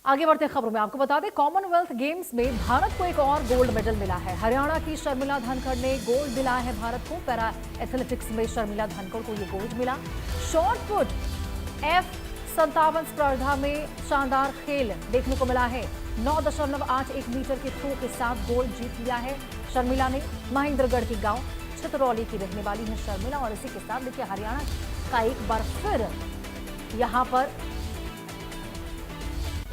आगे बढ़ते खबरों में आपको बता दें, कॉमनवेल्थ गेम्स में भारत को एक और गोल्ड मेडल मिला है। हरियाणा की शर्मिला धनखड़ ने गोल्ड दिलाया है भारत को। पैरा एथलेटिक्स में शर्मिला धनखड़ को ये गोल्ड मिला। शॉर्ट पुट F57 स्पर्धा में शानदार खेल देखने को मिला है। 9.81 मीटर के थ्रो के साथ गोल्ड जीत लिया है शर्मिला ने। महेंद्रगढ़ की गांव छितरौली की रहने वाली है शर्मिला, और इसी के साथ देखिए हरियाणा का एक बार फिर यहां पर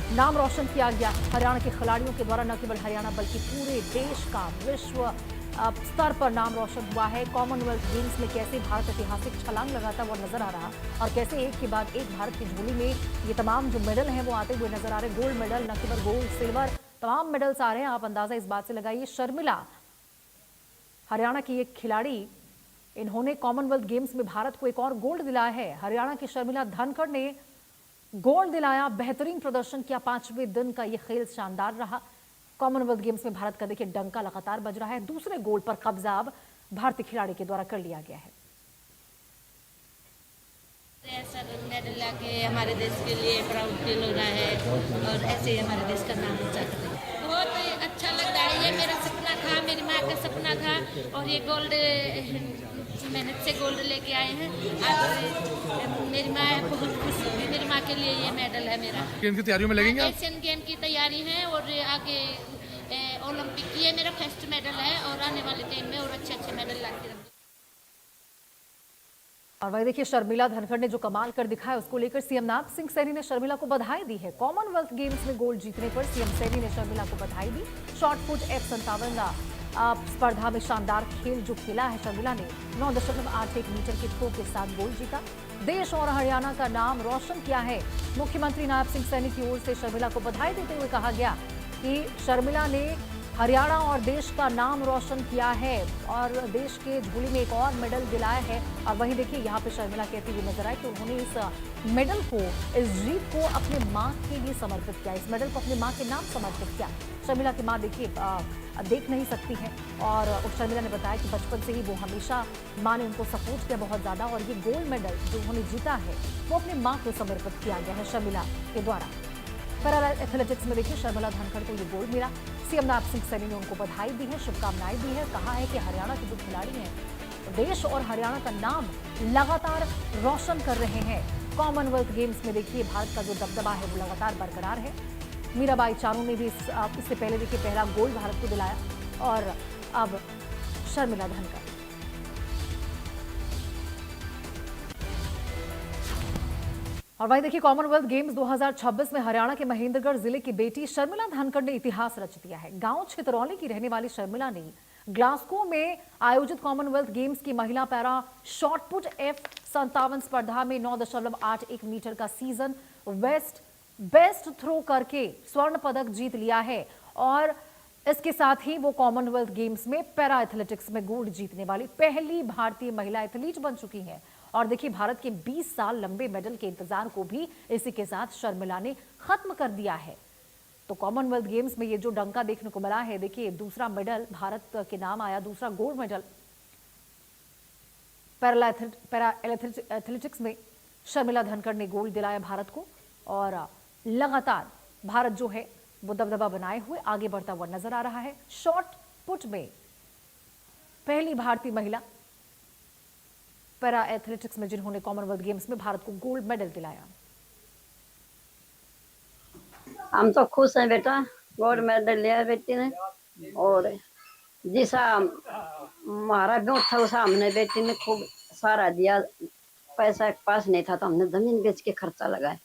नाम रोशन किया गया। हरियाणा के खिलाड़ियों के द्वारा न केवल हरियाणा बल्कि पूरे देश का विश्व स्तर पर नाम रोशन हुआ है। कॉमनवेल्थ गेम्स में कैसे भारत ऐतिहासिक छलांग लगाता हुआ नजर आ रहा, और कैसे एक के बाद एक भारत की झोली में ये तमाम जो मेडल हैं वो आते हुए नजर आ रहे। गोल्ड मेडल, न केवल गोल्ड, सिल्वर, तमाम मेडल्स आ रहे हैं। आप अंदाजा इस बात से लगाइए, शर्मिला हरियाणा की एक खिलाड़ी, इन्होंने कॉमनवेल्थ गेम्स में भारत को एक और गोल्ड दिलाया है। हरियाणा की शर्मिला धनखड़ ने गोल्ड दिलाया, बेहतरीन प्रदर्शन किया। 5वें दिन का यह खेल शानदार रहा। कॉमनवेल्थ गेम्स में भारत का देखिए डंका लगातार बज रहा है। दूसरे गोल्ड पर कब्जा अब भारतीय खिलाड़ी के द्वारा कर लिया गया है। ऐसा मेडल लाके हमारे देश के लिए प्राउड फील हो रहा है, और ऐसे ही हमारे देश का नाम ऊंचा करें। बहुत अच्छा लग रहा है। ये मेरा सपना था, मेरी माँ का सपना था, और ये गोल्ड मेहनत से गोल्ड लेके आए हैं। आज मेरी माँ बहुत खुश होगी। मेरी माँ के लिए ये मेडल है मेरा। गेम की तैयारियों में लगेंगे आप? एशियन गेम की तैयारी है, और आगे ओलंपिक की। ये मेरा फर्स्ट मेडल है, और आने वाले टाइम में और अच्छे मेडल लाके रखूंगी। और वही देखिए शर्मिला धनखड़ ने जो कमाल कर दिखाया, उसको लेकर सीएम नायब सिंह सैनी ने शर्मिला को बधाई दी है। कॉमनवेल्थ गेम्स में गोल्ड जीतने पर सीएम सैनी ने शर्मिला को बधाई दी। शॉर्ट पुट F57 स्पर्धा में शानदार खेल जो खेला है शर्मिला ने। 9.81 मीटर के थ्रो के साथ गोल्ड जीता। देश और हरियाणा का नाम रोशन किया है। मुख्यमंत्री नायब सिंह सैनी की ओर से शर्मिला को बधाई देते हुए कहा गया कि शर्मिला ने हरियाणा और देश का नाम रोशन किया है और देश के झोली में एक और मेडल दिलाया है। और वहीं देखिए यहाँ पे शर्मिला कहती हुई नजर आई कि उन्होंने इस मेडल को, इस जीत को अपने माँ के लिए समर्पित किया। इस मेडल को अपने माँ के नाम समर्पित किया। शर्मिला की माँ देखिए देख नहीं सकती हैं, और शर्मिला ने बताया कि बचपन से ही वो हमेशा माँ ने उनको सपोर्ट किया बहुत ज़्यादा, और ये गोल्ड मेडल जो उन्होंने जीता है वो अपनी माँ को समर्पित किया गया है शर्मिला के द्वारा। पैरा एथलेटिक्स में देखिए शर्मिला धनखड़ को ये गोल्ड मिला। सीएम नायब सिंह सैनी ने उनको बधाई दी है, शुभकामनाएं दी है। कहा है कि हरियाणा के जो खिलाड़ी हैं देश और हरियाणा का नाम लगातार रोशन कर रहे हैं। कॉमनवेल्थ गेम्स में देखिए भारत का जो दबदबा है वो लगातार बरकरार है। मीराबाई चानू ने भी इससे पहले देखिए पहला गोल्ड भारत को दिलाया, और अब शर्मिला धनखड़। और वहीं देखिए कॉमनवेल्थ गेम्स 2026 में हरियाणा के महेंद्रगढ़ जिले की बेटी शर्मिला धनखड़ ने इतिहास रच दिया है। गांव छितरौली की रहने वाली शर्मिला ने ग्लासगो में आयोजित कॉमनवेल्थ गेम्स की महिला पैरा शॉटपुट F57 स्पर्धा में 9.81 मीटर का सीजन बेस्ट थ्रो करके स्वर्ण पदक जीत लिया है, और इसके साथ ही वो कॉमनवेल्थ गेम्स में पैरा एथलेटिक्स में गोल्ड जीतने वाली पहली भारतीय महिला एथलीट बन चुकी हैं। और देखिए भारत के 20 साल लंबे मेडल के इंतजार को भी इसी के साथ शर्मिला ने खत्म कर दिया है। तो कॉमनवेल्थ गेम्स में ये जो डंका देखने को मिला है, देखिए दूसरा मेडल भारत के नाम आया, दूसरा गोल्ड मेडल पैरा एथलेटिक्स में शर्मिला धनखड़ ने गोल्ड दिलाया भारत को, और लगातार भारत जो है वो दबदबा बनाए हुए आगे बढ़ता हुआ नजर आ रहा है। शॉर्ट पुट में पहली भारतीय महिला पैरा एथलेटिक्स में जिन्होंने कॉमनवेल्थ गेम्स में भारत को गोल्ड मेडल दिलाया। हम तो खुश हैं बेटा, गोल्ड मेडल लिया बेटी ने। और जैसा हमारा ब्यों था उसा हमने बेटी ने खूब सारा दिया। पैसा के पास नहीं था तो हमने जमीन बेच के खर्चा लगाया,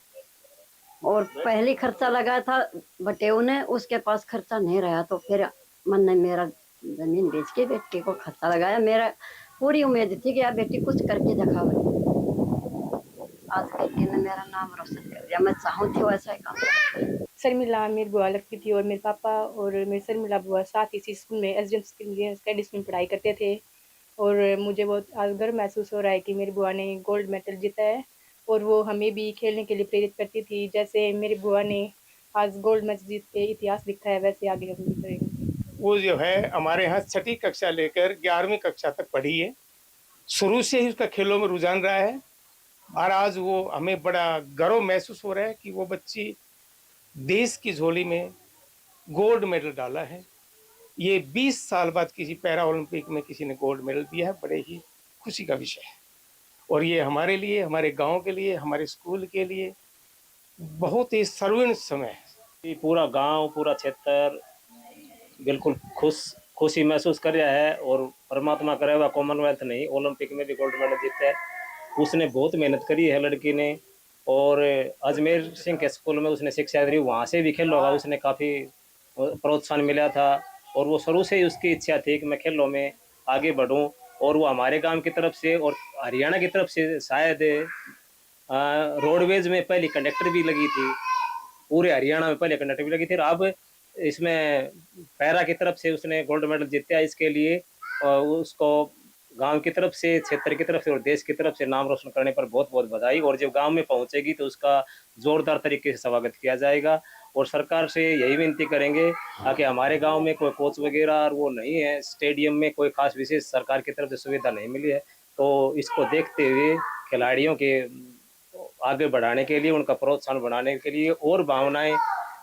और पहली खर्चा लगाया था बटेऊ ने, उसके पास खर्चा नहीं रहा तो फिर मन ने मेरा जमीन बेच के बेटी को खर्चा लगाया। मेरा पूरी उम्मीद थी कि यार बेटी कुछ करके दिखावे। आज बेटी ने मेरा नाम रोशन कर दिया। मैं चाहूँ थी वैसा ही काम। शर्मिला मेरी बुआ लगती थी, और मेरे पापा और मेरी शर्मिला बुआ साथ इसी स्कूल में SDM स्टडीज में पढ़ाई करते थे। और मुझे बहुत आज गर्व महसूस हो रहा है कि मेरी बुआ ने गोल्ड मेडल जीता है, और वो हमें भी खेलने के लिए प्रेरित करती थी। जैसे मेरी बुआ ने आज गोल्ड मैच जीत के इतिहास लिखा है, वैसे आगे हम भी करेंगे। वो जो है हमारे यहाँ 6ठी कक्षा लेकर 11वीं कक्षा तक पढ़ी है। शुरू से ही उसका खेलों में रुझान रहा है, और आज वो हमें बड़ा गर्व महसूस हो रहा है कि वो बच्ची देश की झोली में गोल्ड मेडल डाला है। ये 20 साल बाद किसी पैरा ओलंपिक में किसी ने गोल्ड मेडल दिया है, बड़े ही खुशी का विषय है। और ये हमारे लिए, हमारे गांव के लिए, हमारे स्कूल के लिए बहुत ही स्वर्णिम समय है। ये पूरा गांव, पूरा क्षेत्र बिल्कुल खुशी महसूस कर रहा है। और परमात्मा करे हुआ कॉमनवेल्थ नहीं, ओलंपिक में भी गोल्ड मेडल जीता है। उसने बहुत मेहनत करी है लड़की ने, और अजमेर सिंह के स्कूल में उसने शिक्षा दी, वहाँ से भी खेल होगा उसने काफ़ी प्रोत्साहन मिला था। और वो शुरू से ही उसकी इच्छा थी कि मैं खेलों में आगे बढ़ूं। और वो हमारे गांव की तरफ से और हरियाणा की तरफ से शायद रोडवेज में पहली कंडक्टर भी लगी थी, पूरे हरियाणा में पहले कंडक्टर भी लगी थी। और अब इसमें पैरा की तरफ से उसने गोल्ड मेडल जीता। इसके लिए उसको गांव की तरफ से, क्षेत्र की तरफ से और देश की तरफ से नाम रोशन करने पर बहुत बहुत बधाई। और जब गांव में पहुंचेगी तो उसका जोरदार तरीके से स्वागत किया जाएगा। और सरकार से यही विनती करेंगे ताकि हमारे गांव में कोई कोच वगैरह और वो नहीं है, स्टेडियम में कोई खास विशेष सरकार की तरफ से सुविधा नहीं मिली है, तो इसको देखते हुए खिलाड़ियों के आगे बढ़ाने के लिए, उनका प्रोत्साहन बढ़ाने के लिए और भावनाएं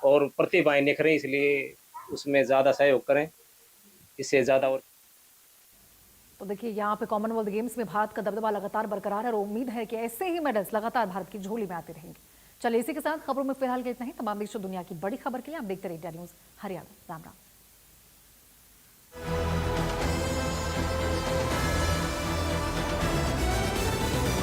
और प्रतिभाएं निखरें, इसलिए उसमें ज़्यादा सहयोग करें, इससे ज़्यादा। और तो देखिए, यहाँ पे कॉमनवेल्थ गेम्स में भारत का दबदबा लगातार बरकरार है और उम्मीद है कि ऐसे ही मेडल्स लगातार भारत की झोली में आते रहेंगे। चलिए, इसी के साथ खबरों में फिलहाल के इतना ही। तमाम देश और दुनिया की बड़ी खबर के लिए आप देखते रहिए इंडिया न्यूज़ हरियाणा। राम राम।